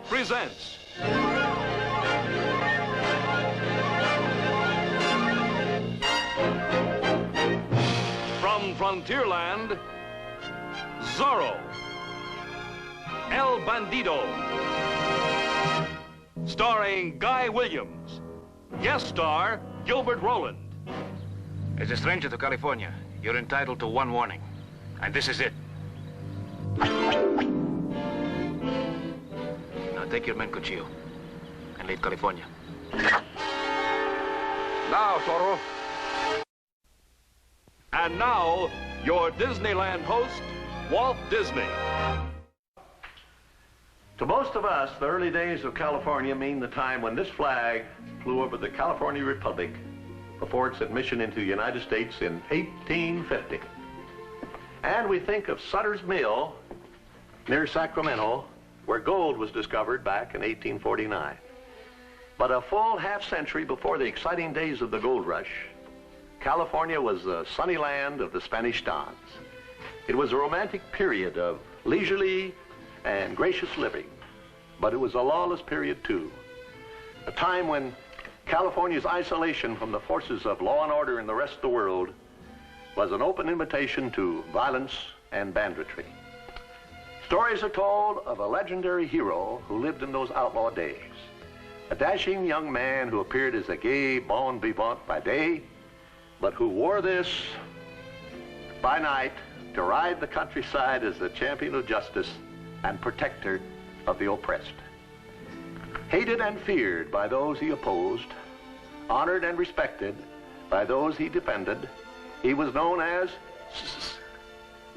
presents from Frontierland, Zorro, El Bandido, starring Guy Williams, guest star Gilbert Rowland. As a stranger to California, you're entitled to one warning, and this is it. Now take your men Cuchillo and leave California. Now, Zorro. And now, your Disneyland host, Walt Disney. To most of us, the early days of California mean the time when this flag flew over the California Republic before its admission into the United States in 1850. And we think of Sutter's Mill near Sacramento, where gold was discovered back in 1849. But a full half-century before the exciting days of the gold rush, California was the sunny land of the Spanish Dons. It was a romantic period of leisurely and gracious living, but it was a lawless period too. A time when California's isolation from the forces of law and order in the rest of the world was an open invitation to violence and banditry. Stories are told of a legendary hero who lived in those outlaw days. A dashing young man who appeared as a gay bon vivant by day, but who wore this by night to ride the countryside as the champion of justice and protector of the oppressed. Hated and feared by those he opposed, honored and respected by those he defended, he was known as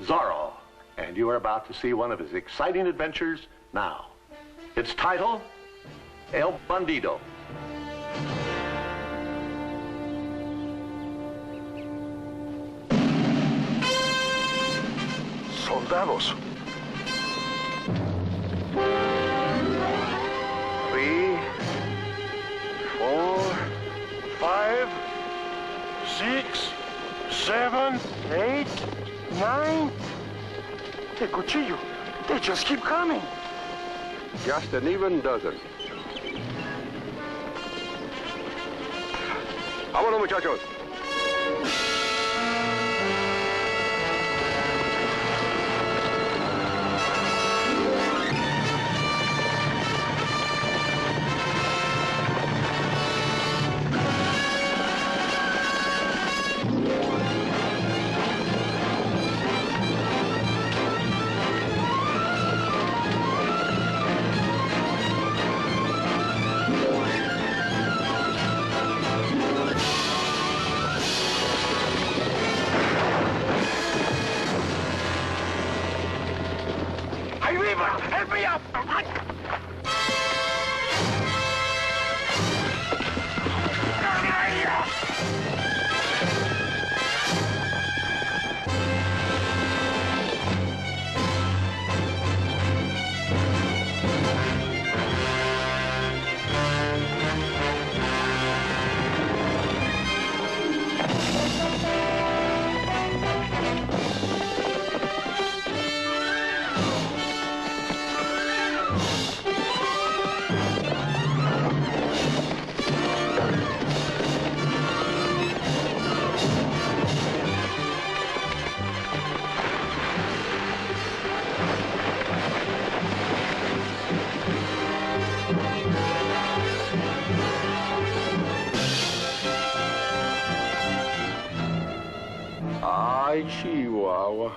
Zorro, and you are about to see one of his exciting adventures now. Its title, El Bandido. Soldados. 3, 4, 5, 6, 7, 8, 9. The cuchillo. They just keep coming. Just an even dozen. Vámonos, muchachos. Help me up! Ay, Chihuahua.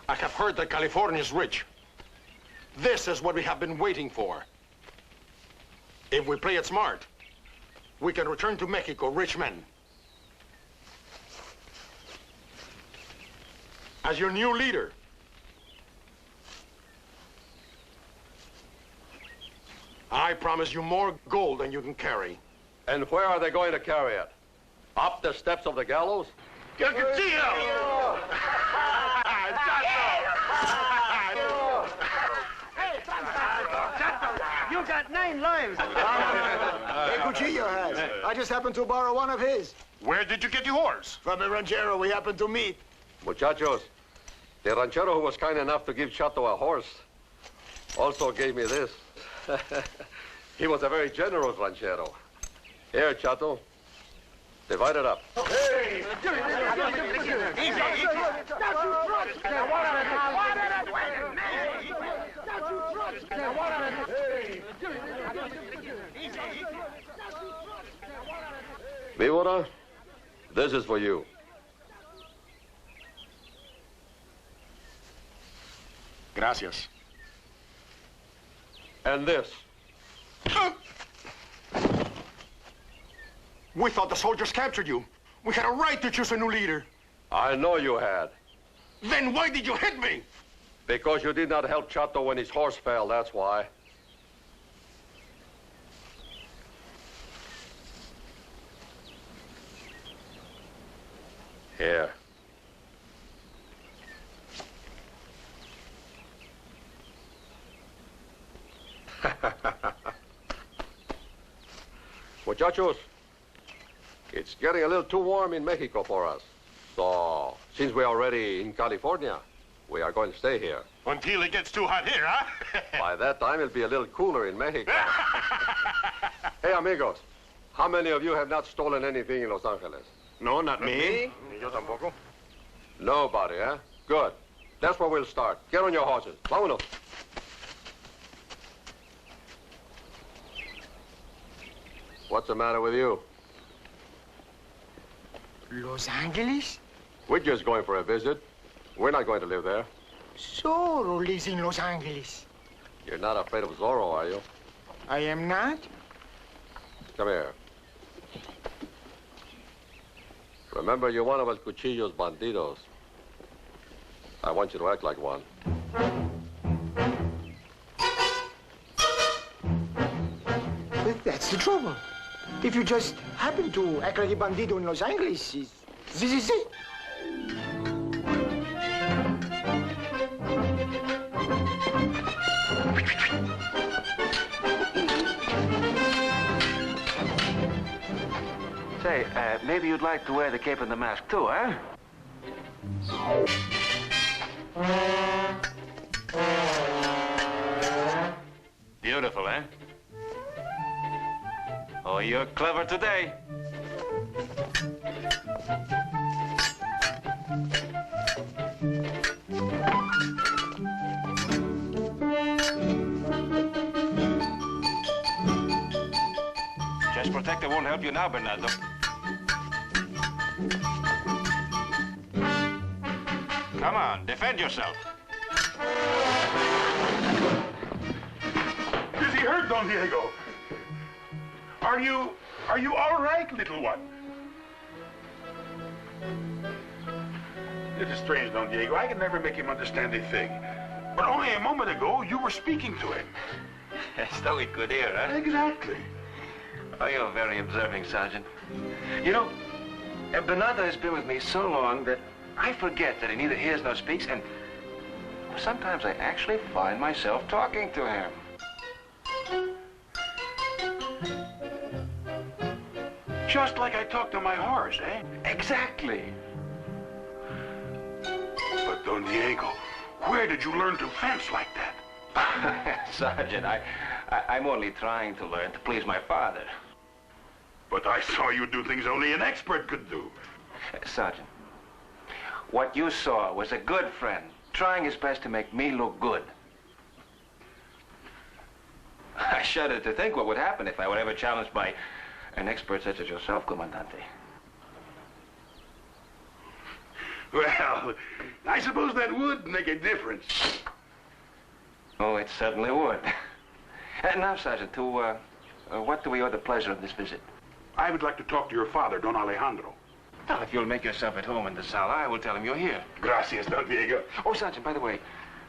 I have heard that California is rich. This is what we have been waiting for. If we play it smart, we can return to Mexico rich men. As your new leader, I promise you more gold than you can carry. And where are they going to carry it? Up the steps of the gallows? You can see You got 9 lives. Hey, Cuchillo has. I just happened to borrow one of his. Where did you get your horse? From a ranchero we happened to meet. Muchachos, the ranchero who was kind enough to give Chato a horse also gave me this. He was a very generous ranchero. Here, Chato. Divide it up. Hey! Víbora, this is for you. Gracias. And this. We thought the soldiers captured you. We had a right to choose a new leader. I know you had. Then why did you hit me? Because you did not help Chato when his horse fell, that's why. Here. Muchachos, it's getting a little too warm in Mexico for us. So, since we are already in California, we are going to stay here. Until it gets too hot here, huh? By that time, it'll be a little cooler in Mexico. Hey, amigos, how many of you have not stolen anything in Los Angeles? No, not me. Yo tampoco. Nobody, eh? Good. That's where we'll start. Get on your horses. Vámonos. What's the matter with you? Los Angeles? We're just going for a visit. We're not going to live there. Zorro lives in Los Angeles. You're not afraid of Zorro, are you? I am not? Come here. Remember, you're one of El Cuchillo's bandidos. I want you to act like one. But that's the trouble. If you just happen to act like a bandido in Los Angeles, this is it. Say, maybe you'd like to wear the cape and the mask too, huh? Beautiful, eh? Oh, you're clever today. Chest protector won't help you now, Bernardo. Come on, defend yourself. Is he hurt, Don Diego? Are you all right, little one? It is strange, Don Diego. I can never make him understand a thing. But only a moment ago, you were speaking to him. As though he could hear, huh? Exactly. Oh, you're very observing, Sergeant. You know, Bernardo has been with me so long that I forget that he neither hears nor speaks, and sometimes I actually find myself talking to him. Just like I talk to my horse, eh? Exactly. But, Don Diego, where did you learn to fence like that? Sergeant, I'm only trying to learn to please my father. But I saw you do things only an expert could do. Sergeant, what you saw was a good friend trying his best to make me look good. I shudder to think what would happen if I were ever challenged by an expert such as yourself, Comandante. Well, I suppose that would make a difference. Oh, it certainly would. And now, Sergeant, to what do we owe the pleasure of this visit? I would like to talk to your father, Don Alejandro. Well, if you'll make yourself at home in the sala, I will tell him you're here. Gracias, Don Diego. Oh, Sergeant, by the way,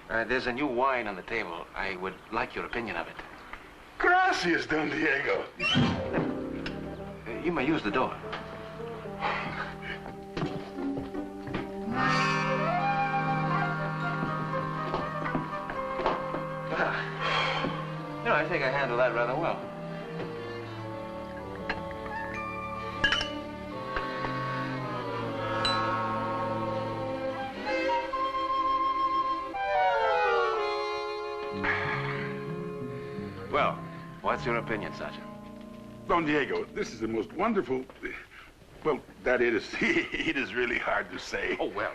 there's a new wine on the table. I would like your opinion of it. Gracias, Don Diego. You may use the door. You know, I think I handled that rather well. Well, what's your opinion, Sergeant? Don Diego, this is the most wonderful... Well, that it is... it is really hard to say. Oh, well,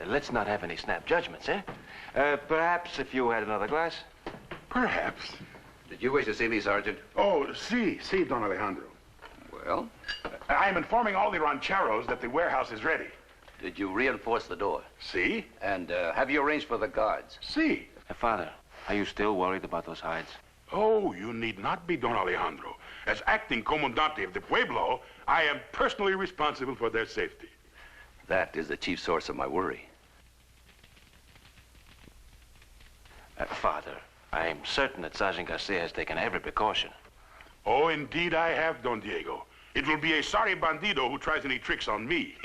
let's not have any snap judgments, eh? Perhaps if you had another glass? Perhaps. Did you wish to see me, Sergeant? Oh, si, Don Alejandro. Well? I am informing all the rancheros that the warehouse is ready. Did you reinforce the door? Si? And have you arranged for the guards? Si. Father, are you still worried about those hides? Oh, you need not be, Don Alejandro. As acting comandante of the Pueblo, I am personally responsible for their safety. That is the chief source of my worry. Father, I am certain that Sergeant Garcia has taken every precaution. Oh, indeed I have, Don Diego. It will be a sorry bandido who tries any tricks on me.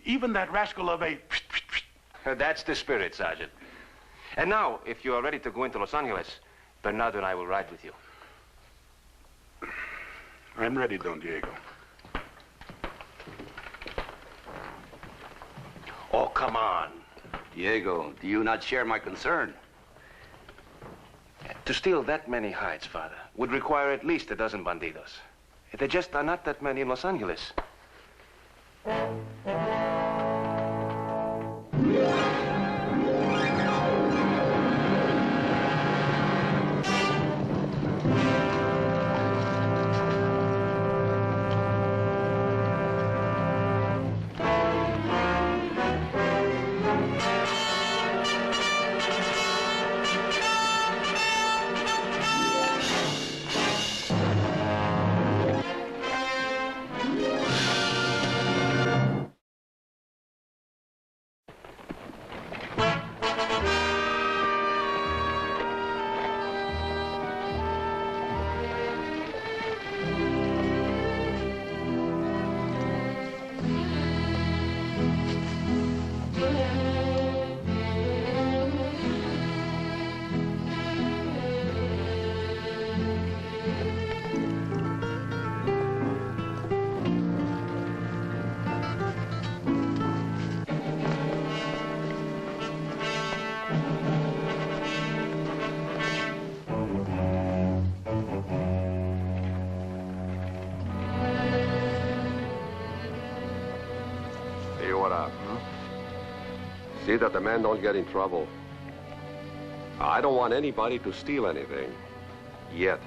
Even that rascal of a... That's the spirit, Sergeant. And now, if you are ready to go into Los Angeles, Bernardo and I will ride with you. I'm ready, Don Diego. Oh, come on. Diego, do you not share my concern? To steal that many hides, Father, would require at least a dozen bandidos. There just are not that many in Los Angeles. See that the men don't get in trouble. I don't want anybody to steal anything. Yet.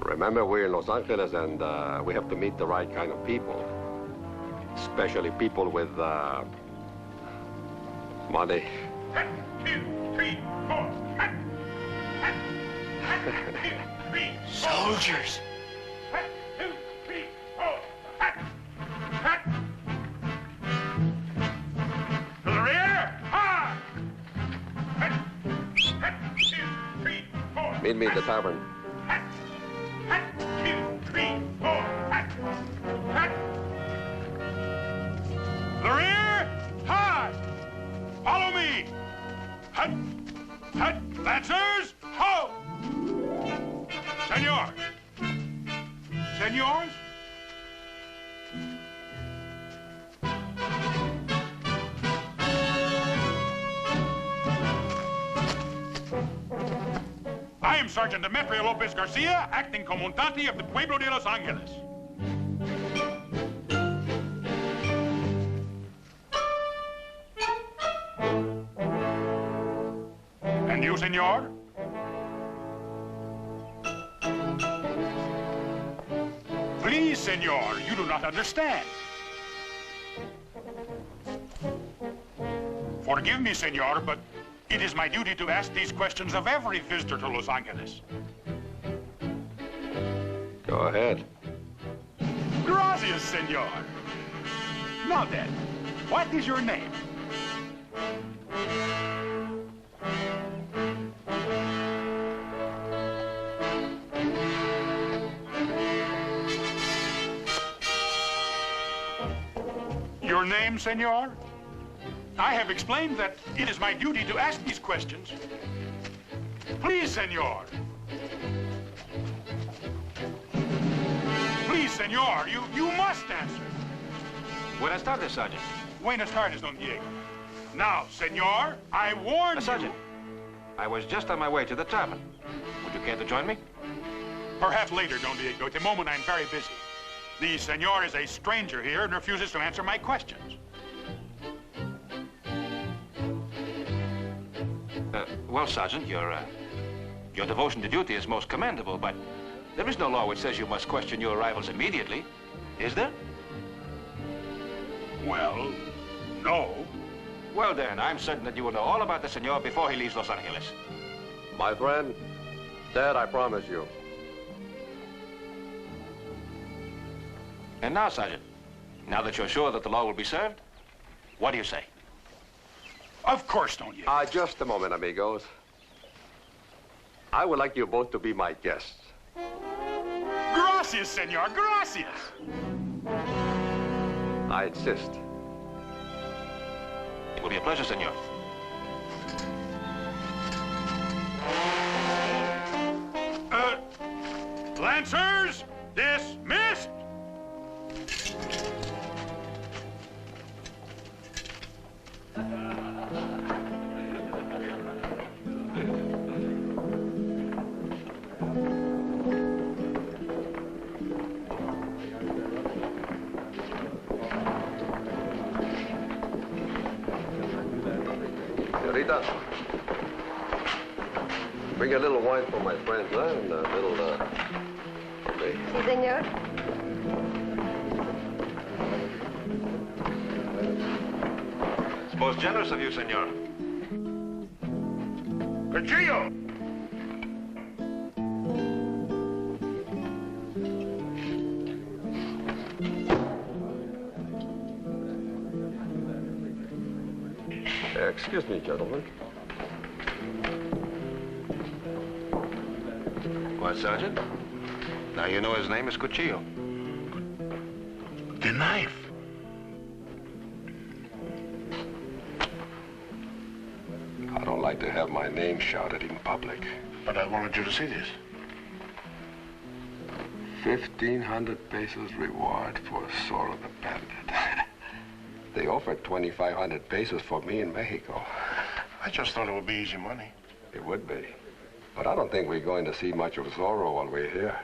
Remember, we're in Los Angeles and we have to meet the right kind of people. Especially people with money. 1, 2, 3, 4. 1, 2, 3, 4. Soldiers. 1, 2, 3, 4. To the rear. Hard. 1, 2, 3, 4. Meet me at the tavern. 1, 2, 3, 4. The rear. Hard. Follow me. Hut. Hut. Lancers. Ho. Senor. Senors. I am Sergeant Demetrio Lopez Garcia, acting comandante of the Pueblo de Los Angeles. And you, senor? Please, senor, you do not understand. Forgive me, senor, but it is my duty to ask these questions of every visitor to Los Angeles. Go ahead. Gracias, senor. Now then, what is your name? Your name, senor? I have explained that it is my duty to ask these questions. Please, senor. Please, senor, you must answer. Buenas tardes, Sergeant. Buenas tardes, Don Diego. Now, senor, I warn you. Sergeant, I was just on my way to the tavern. Would you care to join me? Perhaps later, Don Diego. At the moment, I'm very busy. The senor is a stranger here and refuses to answer my questions. Well, Sergeant, your devotion to duty is most commendable, but there is no law which says you must question your arrivals immediately, is there? Well, no. Well, then, I'm certain that you will know all about the senor before he leaves Los Angeles. My friend, that I promise you. And now, Sergeant, now that you're sure that the law will be served, what do you say? Of course, Don Diego. Just a moment, amigos. I would like you both to be my guests. Gracias, senor, gracias. I insist. It will be a pleasure, senor. Lancers, dismissed. Señorita, bring a little wine for my friends, huh? And a little, okay. Sí, señor. It's most generous of you, senor. Cuchillo. Excuse me, gentlemen. What, Sergeant? Now you know his name is Cuchillo. The knife. I don't like to have my name shouted in public. But I wanted you to see this. 1,500 pesos reward for Zorro the Bandit. They offered 2,500 pesos for me in Mexico. I just thought it would be easy money. It would be. But I don't think we're going to see much of Zorro while we're here.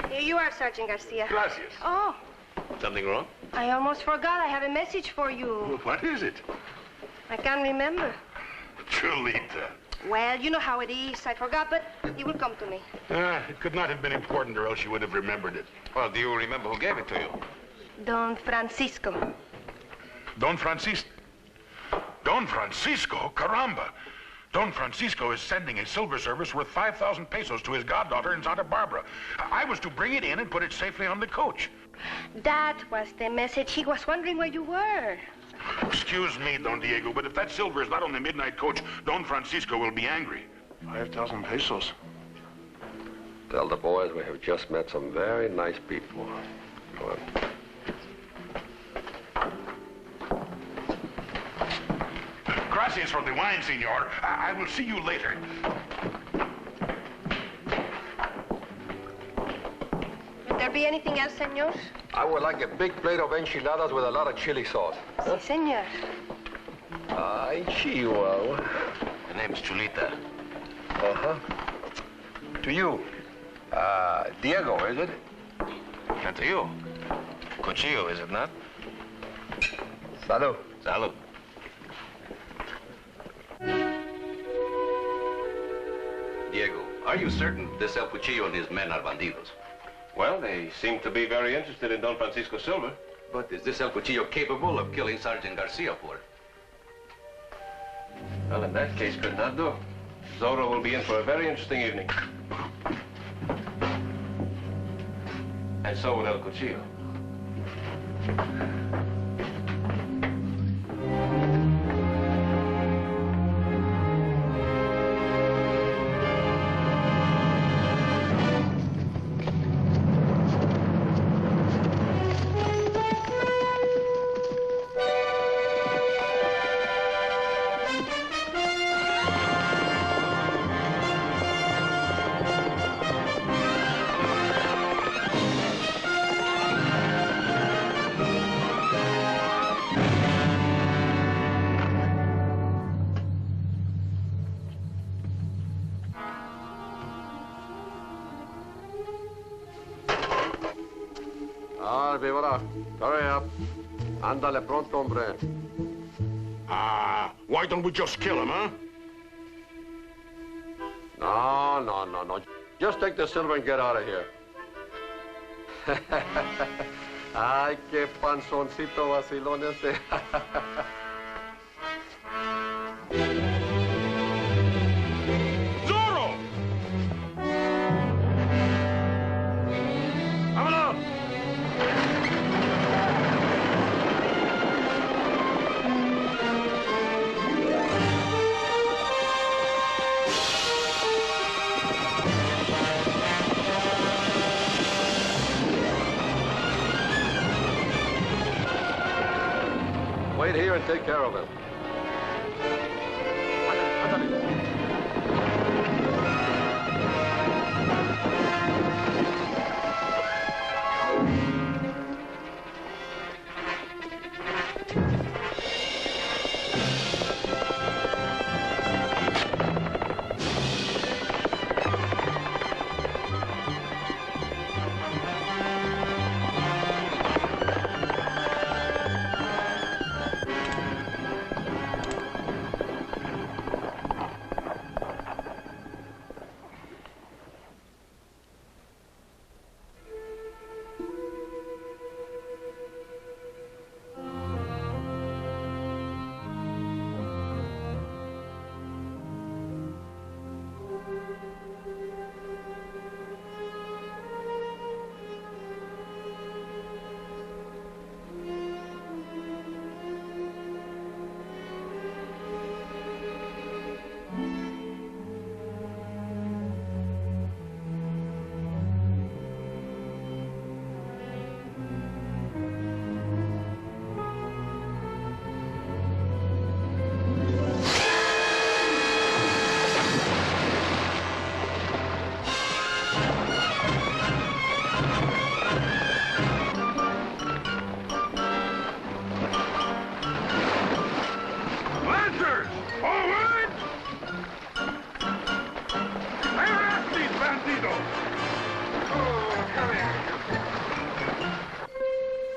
Here you are, Sergeant Garcia. Gracias. Oh, Something wrong? I almost forgot. I have a message for you. What is it? I can't remember. Chulita. Well, you know how it is. I forgot, but it will come to me. It could not have been important, or else you would have remembered it. Well, do you remember who gave it to you? Don Francisco. Don Francisco. Don Francisco? Caramba. Don Francisco is sending a silver service worth 5,000 pesos to his goddaughter in Santa Barbara. I was to bring it in and put it safely on the coach. That was the message. He was wondering where you were. Excuse me, Don Diego, but if that silver is not on the midnight coach, Don Francisco will be angry. 5,000 pesos. Tell the boys we have just met some very nice people. Go on. Gracias for the wine, senor. I will see you later. Would there be anything else, senor? I would like a big plate of enchiladas with a lot of chili sauce. Si, senor. Ay, Chihuahua. The name's Chulita. Uh-huh. To you. Diego, is it? And to you. Cuchillo, is it not? Salud. Salud. Diego, are you certain this El Cuchillo and his men are bandidos? Well, they seem to be very interested in Don Francisco Silva. But is this El Cuchillo capable of killing Sergeant Garcia for it? Well, in that case, could not do. Zorro will be in for a very interesting evening. And so will El Cuchillo. Ah, Vivara, hurry up. Ándale pronto, hombre. Why don't we just kill him, huh? No. Just take the silver and get out of here. Ay, qué panzoncito vacilón ese. Zorro! ¡Vámonos! Wait here and take care of him.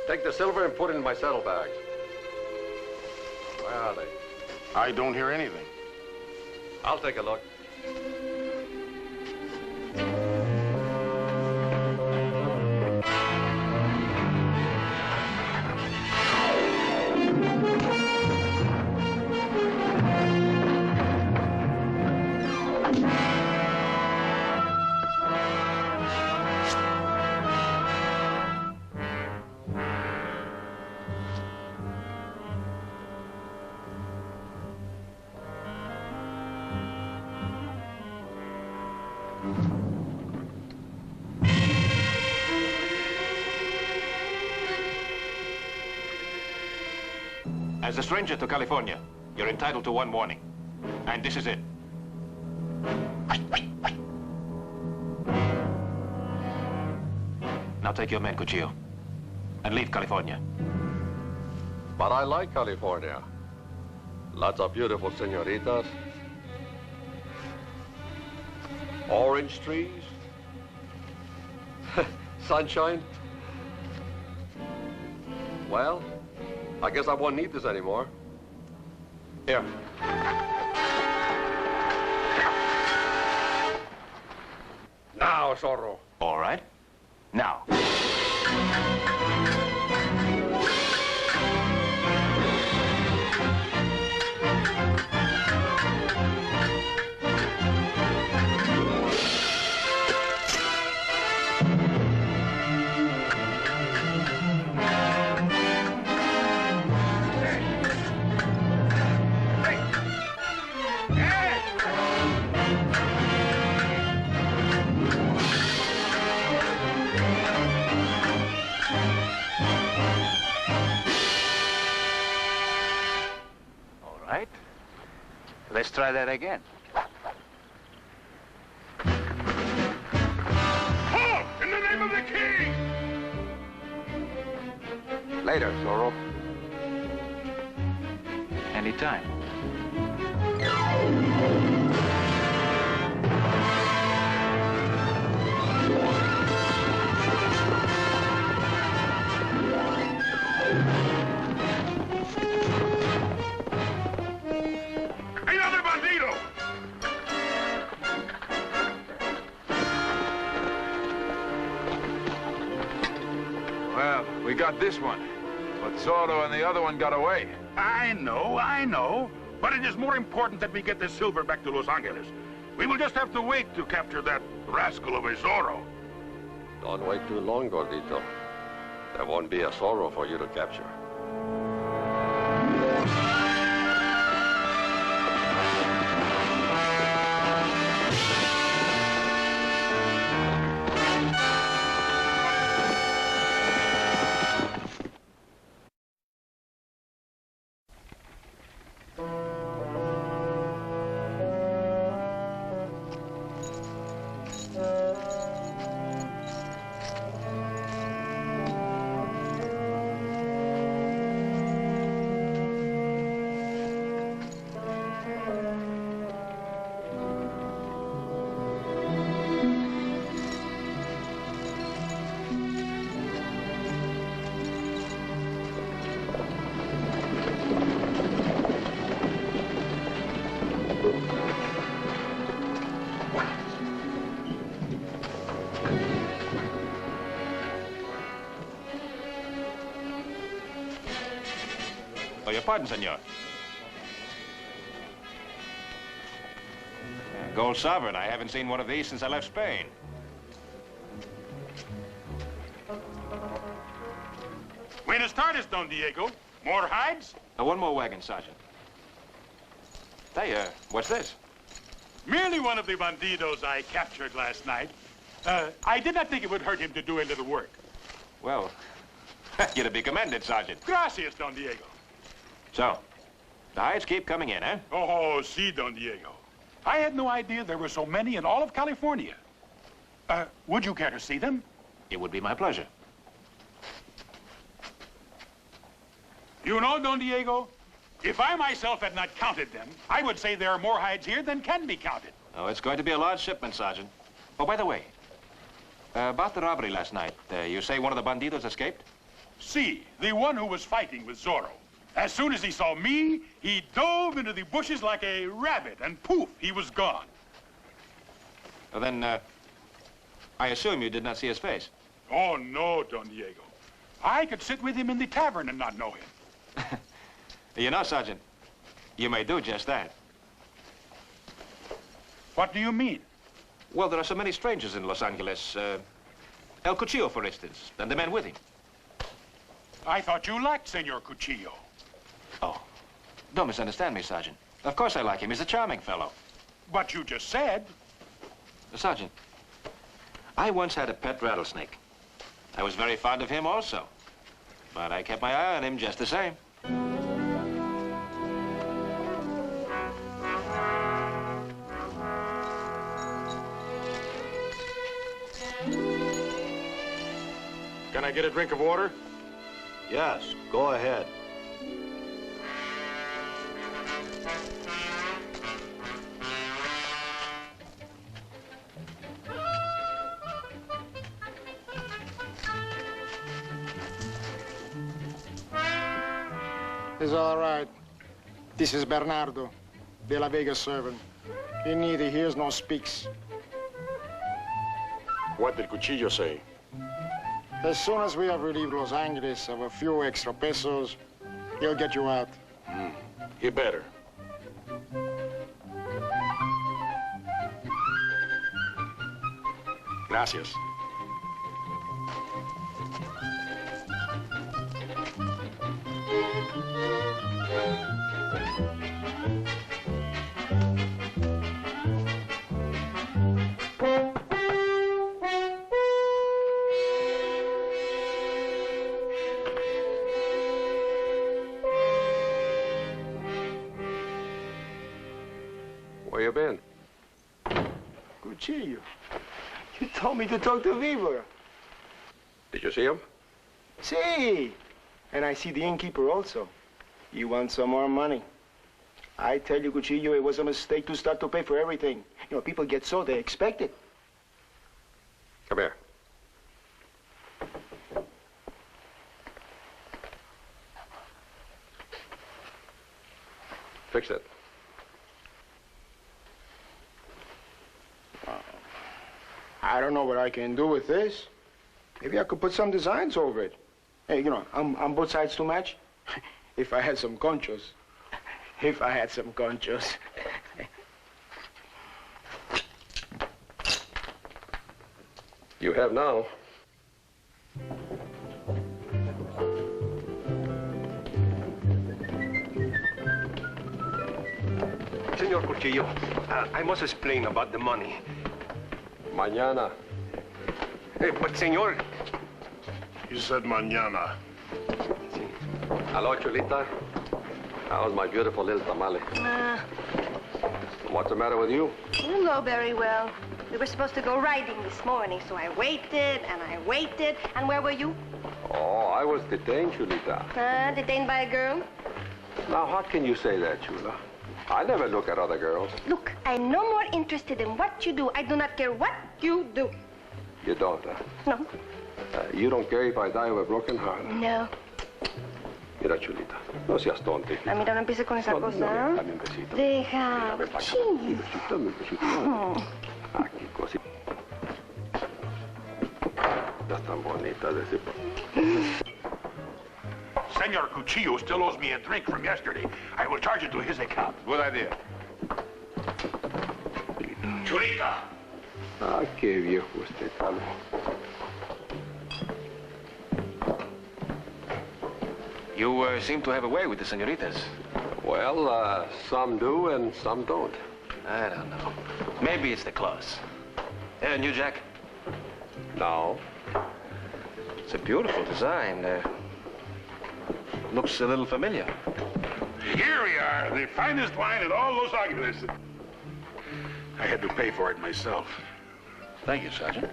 Take the silver and put it in my saddlebags. Where are they? I don't hear anything. I'll take a look. As a stranger to California, you're entitled to one warning. And this is it. Now take your men, Cuchillo, and leave California. But I like California. Lots of beautiful senoritas. Orange trees. Sunshine. Well, I guess I won't need this anymore. Here. Now, Zorro. All right. Now. Let's try that again. Halt! In the name of the king! Later, Zorro. Anytime. We got this one, but Zorro and the other one got away. I know. But it is more important that we get the silver back to Los Angeles. We will just have to wait to capture that rascal of a Zorro. Don't wait too long, Gordito. There won't be a Zorro for you to capture. Oh, your pardon, senor. Gold sovereign. I haven't seen one of these since I left Spain. Buenas tardes, Don Diego. More hides? One more wagon, Sergeant. Hey, what's this? Merely one of the bandidos I captured last night. I did not think it would hurt him to do a little work. Well, you're to be commended, Sergeant. Gracias, Don Diego. So, the hides keep coming in, eh? Oh, si, Don Diego. I had no idea there were so many in all of California. Would you care to see them? It would be my pleasure. You know, Don Diego, if I myself had not counted them, I would say there are more hides here than can be counted. Oh, it's going to be a large shipment, Sergeant. Oh, by the way, about the robbery last night, you say one of the bandidos escaped? Si, the one who was fighting with Zorro. As soon as he saw me, he dove into the bushes like a rabbit, and poof, he was gone. Well, then, I assume you did not see his face. Oh, no, Don Diego. I could sit with him in the tavern and not know him. You know, Sergeant, you may do just that. What do you mean? Well, there are so many strangers in Los Angeles. El Cuchillo, for instance, and the men with him. I thought you liked Senor Cuchillo. Oh, don't misunderstand me, Sergeant. Of course I like him. He's a charming fellow. But you just said... Sergeant, I once had a pet rattlesnake. I was very fond of him also. But I kept my eye on him just the same. Can I get a drink of water? Yes, go ahead. It's all right. This is Bernardo, De La Vega servant. He neither hears nor speaks. What did Cuchillo say? As soon as we have relieved Los Angeles of a few extra pesos, he'll get you out. He better. Gracias. Where you been? Cuchillo, you told me to talk to Weaver. Did you see him? See, and I see the innkeeper also. You want some more money? I tell you, Cuchillo, it was a mistake to start to pay for everything. You know, people get so they expect it. Come here. Fix it. I don't know what I can do with this. Maybe I could put some designs over it. Hey, you know, I'm both sides to match. If I had some conchos. If I had some conchos. You have now. Senor Cuchillo, I must explain about the money. Mañana. Hey, but, senor... You said mañana. Hello, Chulita. How's my beautiful little tamale? What's the matter with you? Didn't go very well. We were supposed to go riding this morning, so I waited and I waited. And where were you? Oh, I was detained, Chulita. Detained by a girl? Now, how can you say that, Chula? I never look at other girls. Look, I'm no more interested in what you do. I do not care what you do. You don't, huh? No. You don't care if I die of a broken heart? No. Mira, Chulita, no seas tonta. Mira, no empieces con esa cosa. Dame un besito. Deja. Dame un besito, dame un besito. Aquí, cosita. Estás tan bonita de ese... Senor Cuchillo still owes me a drink from yesterday. I will charge it to his account. Good idea. Chulita! Ah, qué viejo este calvo. You seem to have a way with the senoritas. Well, some do and some don't. I don't know. Maybe it's the clothes. And you, Jack? No. It's a beautiful design. Looks a little familiar. Here we are, the finest wine in all Los Angeles. I had to pay for it myself. Thank you, Sergeant.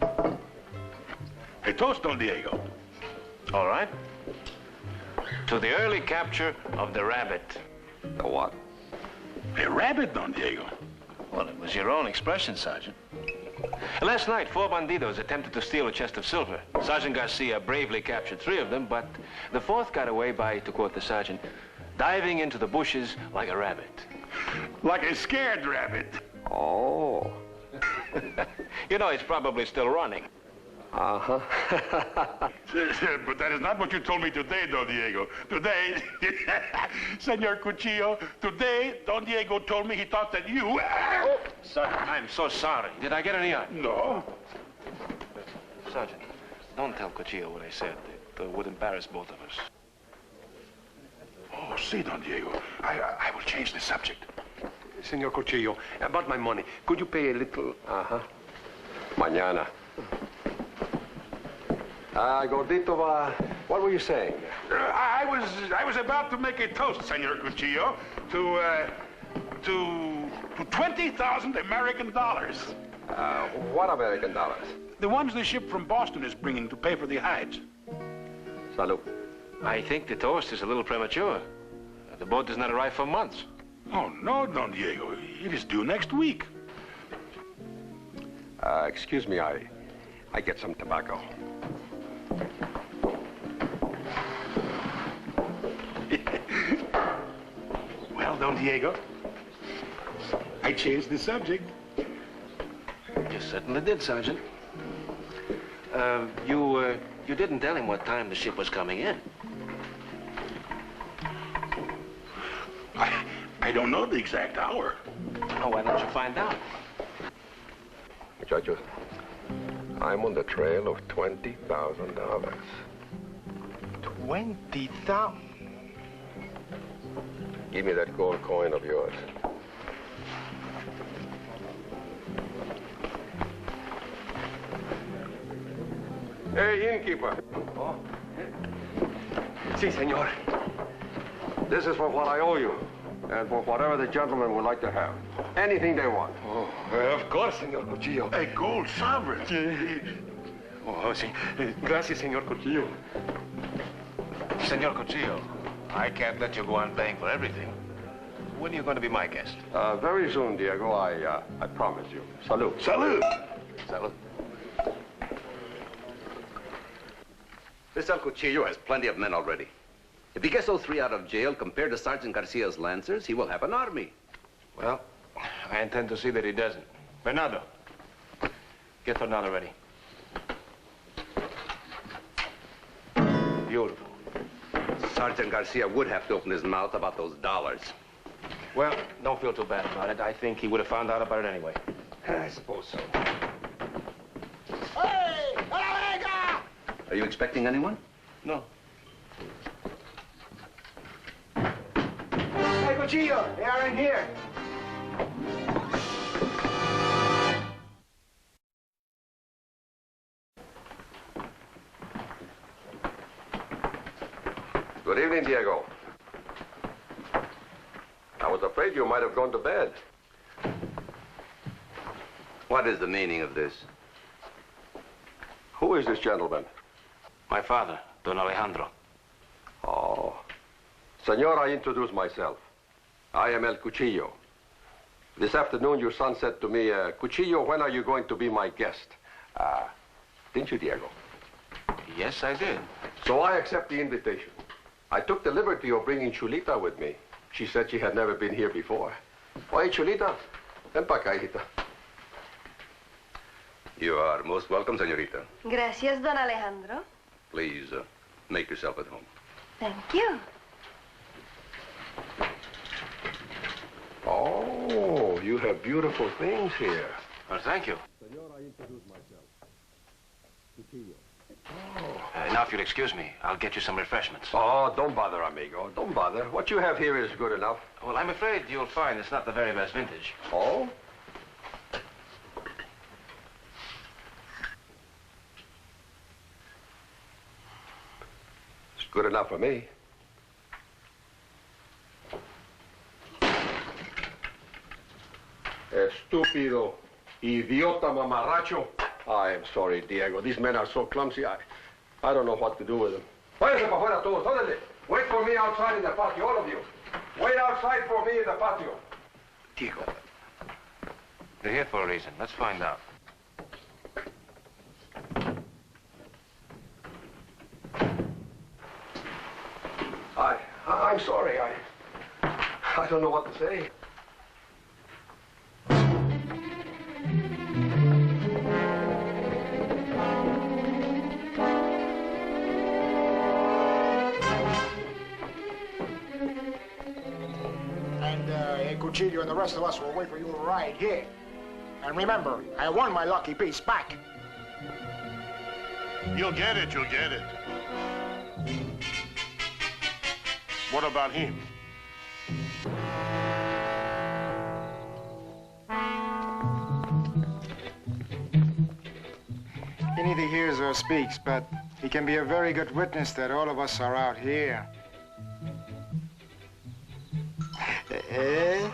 A toast, Don Diego. All right. To the early capture of the rabbit. The what? A rabbit, Don Diego? Well, it was your own expression, Sergeant. Last night, 4 bandidos attempted to steal a chest of silver. Sergeant Garcia bravely captured 3 of them, but the 4th got away by, to quote the sergeant, diving into the bushes like a rabbit. Like a scared rabbit. Oh. You know, it's probably still running. Uh-huh. But that is not what you told me today, Don Diego. Today, Senor Cuchillo, today, Don Diego told me he thought that you... Oh, Sergeant, I'm so sorry. Did I get any... No. Sergeant, don't tell Cuchillo what I said. It would embarrass both of us. Oh, see, Don Diego, I will change the subject. Senor Cuchillo, about my money, could you pay a little... Uh-huh. Mañana. Gordito, what were you saying? I was about to make a toast, Senor Cuchillo, to 20,000 American dollars. What American dollars? The ones the ship from Boston is bringing to pay for the hides. Salud. I think the toast is a little premature. The boat does not arrive for months. Oh, no, Don Diego. It is due next week. Excuse me, I get some tobacco. Well, Don Diego, I changed the subject. You certainly did, Sergeant. You didn't tell him what time the ship was coming in. I don't know the exact hour. Oh, why don't you find out? Muchachos, I'm on the trail of $20,000. 20,000? Give me that gold coin of yours. Hey, innkeeper. Oh. Si, senor. This is for what I owe you, and for whatever the gentlemen would like to have. Anything they want. Oh, of course, Senor Cuchillo. A gold sovereign. Oh, sí. Gracias, Senor Cuchillo. Senor Cuchillo, I can't let you go on paying for everything. When are you going to be my guest? Very soon, Diego. I promise you. Salud. Salud. Salud. Mr. Cuchillo has plenty of men already. If he gets those 3 out of jail compared to Sergeant Garcia's lancers, he will have an army. Well, I intend to see that he doesn't. Bernardo, get Fernando ready. beautiful. Sergeant Garcia would have to open his mouth about those dollars. Well, don't feel too bad about it. I think he would have found out about it anyway. I suppose so. Hey! Hola, Are you expecting anyone? No. Hey, Cuchillo, they are in here. Good evening, Diego. I was afraid you might have gone to bed. What is the meaning of this? Who is this gentleman? My father, Don Alejandro. Oh. Senor, I introduce myself. I am El Cuchillo. This afternoon, your son said to me, Cuchillo, when are you going to be my guest? Didn't you, Diego? Yes, I did. So I accept the invitation. I took the liberty of bringing Chulita with me. She said she had never been here before. Oye, Chulita, ven pa acá, hijita. You are most welcome, señorita. Gracias, Don Alejandro. Please, make yourself at home. Thank you. Oh, you have beautiful things here. Well, thank you. Senor, I introduce myself. Cuchillo. Now, if you'll excuse me, I'll get you some refreshments. Oh, don't bother, amigo. Don't bother. What you have here is good enough. Well, I'm afraid you'll find it's not the very best vintage. Oh? It's good enough for me. Estúpido, idiota, mamarracho. I am sorry, Diego. These men are so clumsy. I don't know what to do with them. Váyanse para afuera todos. Órale. Wait for me outside in the patio, all of you. Wait outside for me in the patio. Diego. They're here for a reason. Let's find out. I'm sorry. I don't know what to say. And Cuchillo and the rest of us will wait for you right here. And remember, I won my lucky piece back. You'll get it, you'll get it. What about him? He neither hears or speaks, but he can be a very good witness that all of us are out here. Eh?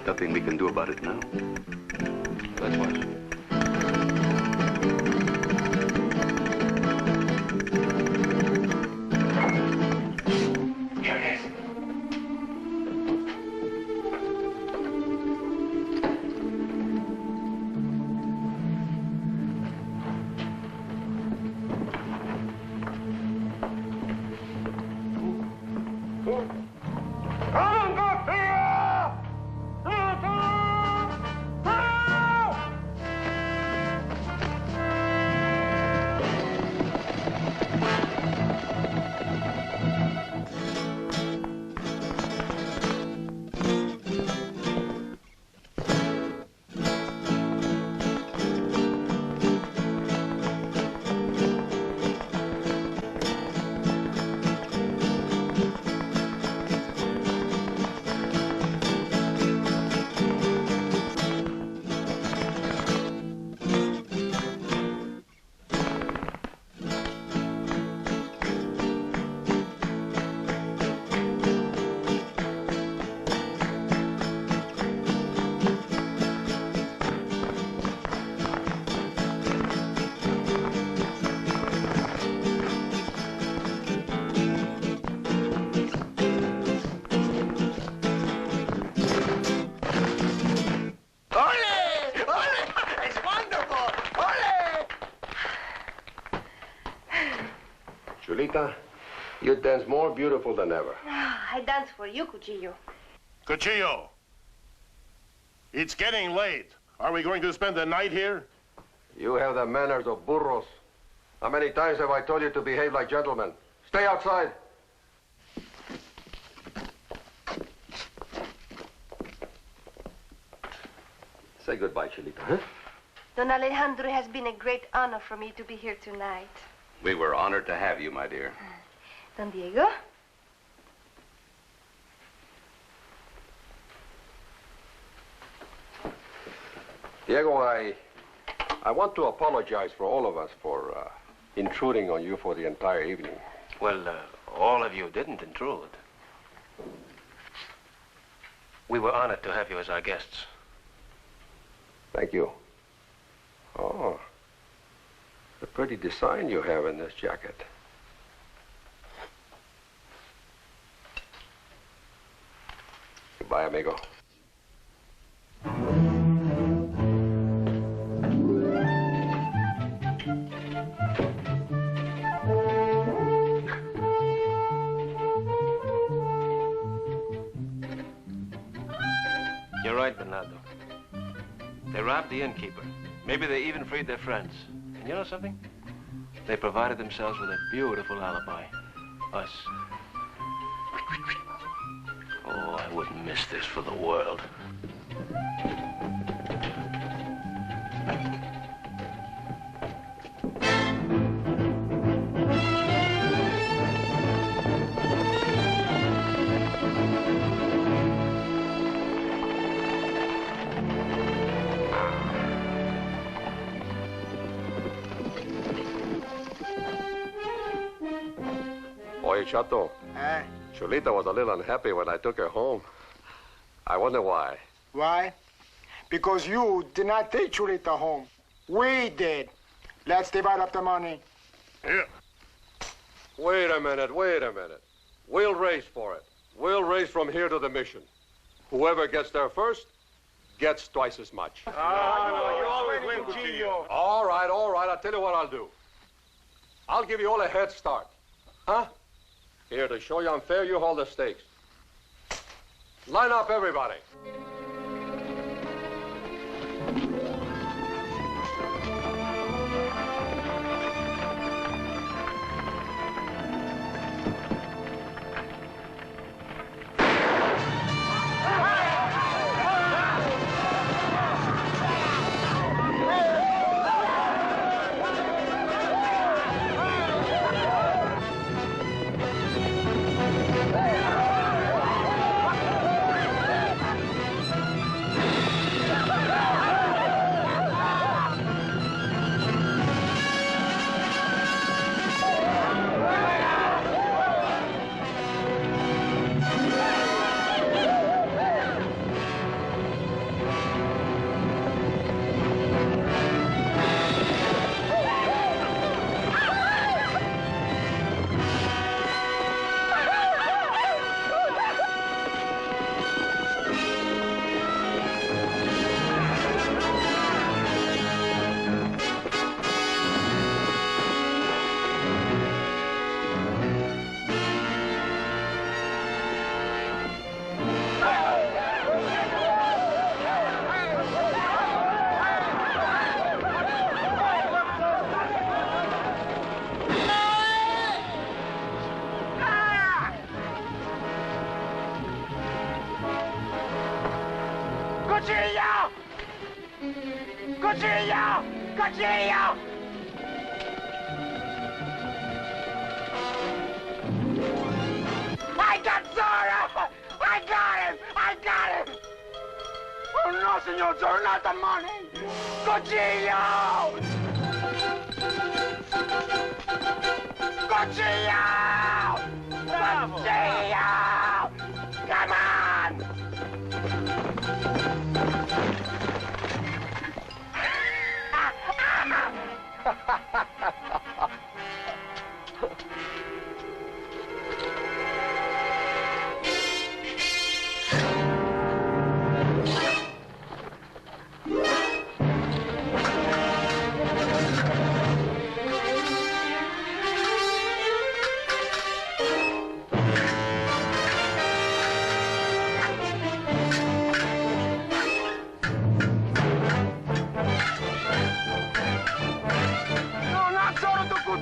Nothing we can do about it now. Let's watch. Here it is. Chulita, you dance more beautiful than ever. I dance for you, Cuchillo. Cuchillo, it's getting late. Are we going to spend the night here? You have the manners of burros. How many times have I told you to behave like gentlemen? Stay outside. Say goodbye, Chulita, huh? Don Alejandro, it has been a great honor for me to be here tonight. We were honored to have you, my dear. Don Diego? Diego, I want to apologize for all of us for intruding on you for the entire evening. Well, all of you didn't intrude. We were honored to have you as our guests. Thank you. Oh, a pretty design you have in this jacket. Goodbye, amigo. You're right, Bernardo. They robbed the innkeeper. Maybe they even freed their friends. And you know something? They provided themselves with a beautiful alibi. Us. Oh, I wouldn't miss this for the world. Oye, Chato. Chulita was a little unhappy when I took her home. I wonder why. Why? Because you did not take Chulita home. We did. Let's divide up the money. Yeah. Wait a minute. We'll race for it. We'll race from here to the mission. Whoever gets there first gets twice as much. You always win, Cuchillo. All right. I'll tell you what I'll do. I'll give you all a head start. Huh? Here, to show you I'm fair, you hold the stakes. Line up, everybody. Cuchillo! I got Zorro! I got him! Oh no, Senor Zorro, not the money! Cuchillo! Cuchillo! Bravo! Cuchillo! Come on!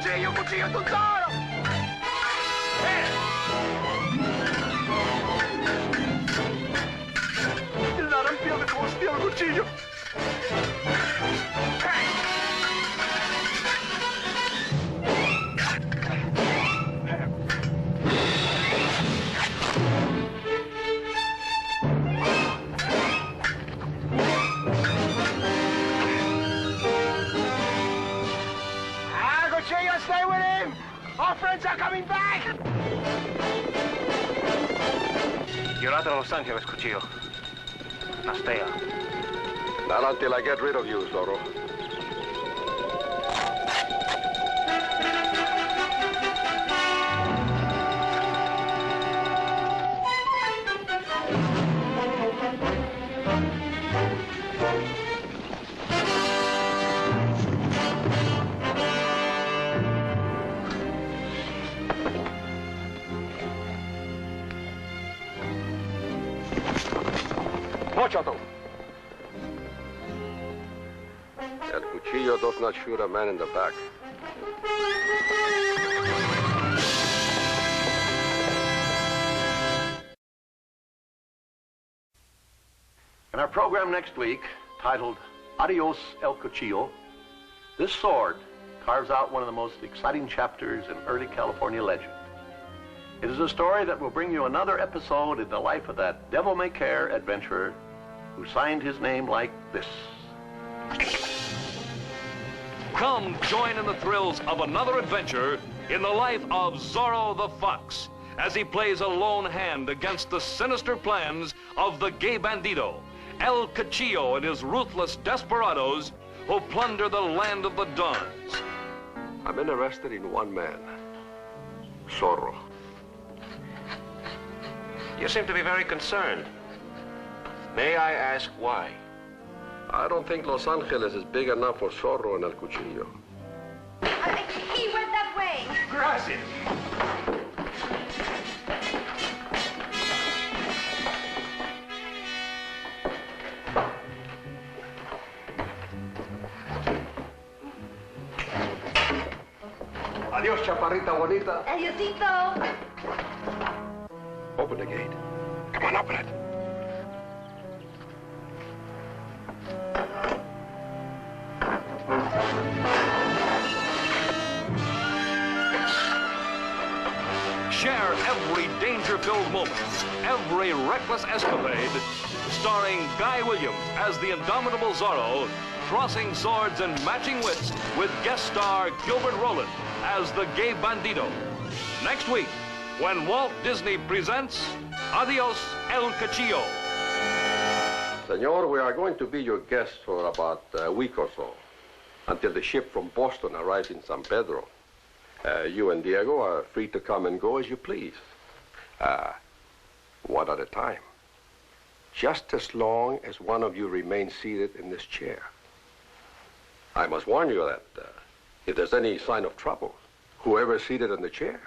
cuchillo, cuchillo, tu Zorro! El naranjillo de hostia, el cuchillo. Cuchillo, stay with him! Our friends are coming back! You're out of Los Angeles, Cuchillo. Now stay out. Not until I get rid of you, Zorro. Mochato. El Cuchillo does not shoot a man in the back. In our program next week, titled Adios El Cuchillo, this sword carves out one of the most exciting chapters in early California legend. It is a story that will bring you another episode in the life of that devil-may-care adventurer who signed his name like this. Come join in the thrills of another adventure in the life of Zorro the Fox as he plays a lone hand against the sinister plans of the gay Bandido, El Cuchillo and his ruthless desperados who plunder the land of the Dons. I'm interested in one man, Zorro. You seem to be very concerned. May I ask why? I don't think Los Angeles is big enough for Zorro and El Cuchillo. He went that way. Gracias. Adios, chaparrita bonita. Adiosito. Open the gate. Come on, open it. Share every danger-filled moment, every reckless escapade, starring Guy Williams as the indomitable Zorro, crossing swords and matching wits with guest star Gilbert Rowland as the gay Bandido. Next week, when Walt Disney presents Adios El Cuchillo. Senor, we are going to be your guests for about a week or so, until the ship from Boston arrives in San Pedro. You and Diego are free to come and go as you please. One at a time. Just as long as one of you remains seated in this chair. I must warn you that if there's any sign of trouble, whoever is seated in the chair